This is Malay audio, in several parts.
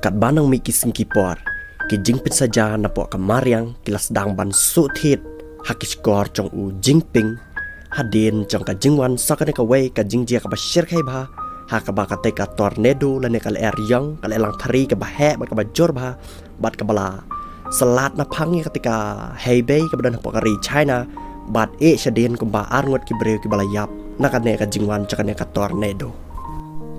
kat banang mi kising kipor ki jingpin saja napok kamariang kilas dang ban suthit hakiskor chong u jingping hadin chong ka jingwan sakane ka wei ka jingjia ka bashir khai ba ha ka ba ka te ka tornado lane kal eryong kal elang thari ka ba he ba ka ba jor ba bat ka bala selat na phangi ketika Hebei ka badan napok kari China bat shadin kumba arngot ki breu ki bala yap nakane ka jingwan chakane ka tornado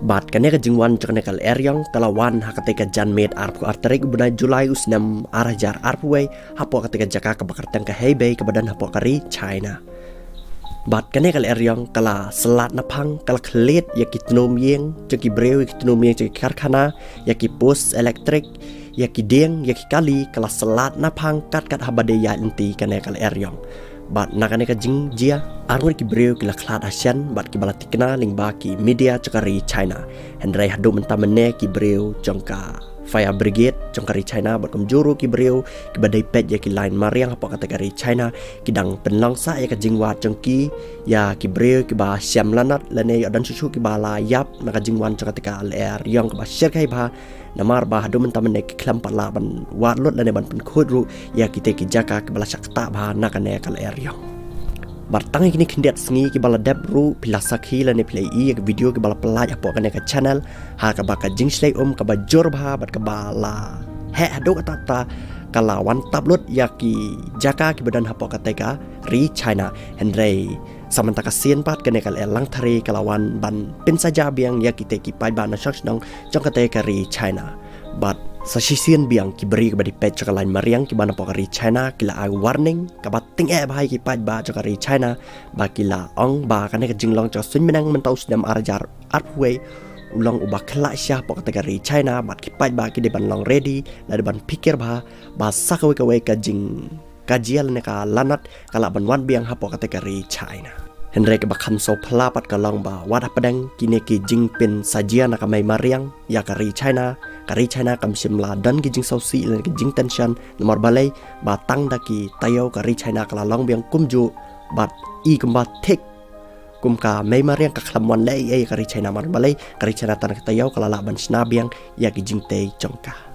bat kane ka jingwan chakane kal eryong kalawan ha ketika janmet arpu arterik bulan Julai usnam arajar arpuwe hapo ketika jaka ka bakartang ka Hebei ka badan napok kari China bat kane kal eryong kala selat na phang kala klet yaki tnom yeng chaki breu ki tnom yeng chaki karkhana yaki pos elektrik yaki deng yaki kali kala selat na phang kat habade ya inti kane kal eryong bat nakane ka jingjia arwar ki breu ki la khlat asian bat ki bala tikna lingba ki media chakari China hendrai hadu mentamene ki breu jongka fire brigade jongkari China bat komjuru ki breu ki badai pet ya ki line mariang apa kategori China ki dang penlangsa ya ka jingwa jongki ya ki breu ki ba siam lanat lane dan susu ki bala yap naka jingwan chakatika ler yang ka ba share kai ba namar ba hadu mentamene ki klampat la ban wat lot lane ban pen khudru ya ki te ki jaka ki bala sakta ba nakane kal er yang bartang kini kindiat sengi ki bala debru pilasakhi lane play i video ki bala pelaj apo kane ka channel ha ka ba ka jingslei ka ba jor ba bat ka bala he hadu kata kalawan tablot yaki jaka ki badan hapo kateka ri China hendrei samanta kasien pat kane kal elang thari kalawan ban pin saja biang yaki te ki pai ban shak nong jong kateka ri China but sasisian biang ki beri ke badi pet chakalain mariang ki bana pokari China kila ag warning ka bating bahai ki pai ba chakari China ba kila ong ba kane ka jinglong chak sun minang mentau sedam arjar arpwe ulang ubah kelak syah pok kategori China bat ki pai ba ki deban long ready la deban pikir ba sakawe kawe ka jing kajial ne ka lanat kala ban wan biang ha pok kategori China hendrai ke bakam so pelapat ka long ba wada pedang kine ki jingpin sajia na kamai mariang ya kari China kam simla dan ki jing sausi lan ki jing tension nomor balai ba tang daki tayau kari China kala long biang kumju bat i kumba tek kumka mai mariang ka klamwan lai kari China mar balai kari China tan tayau kala la ban snabiang ya ki jing te jongka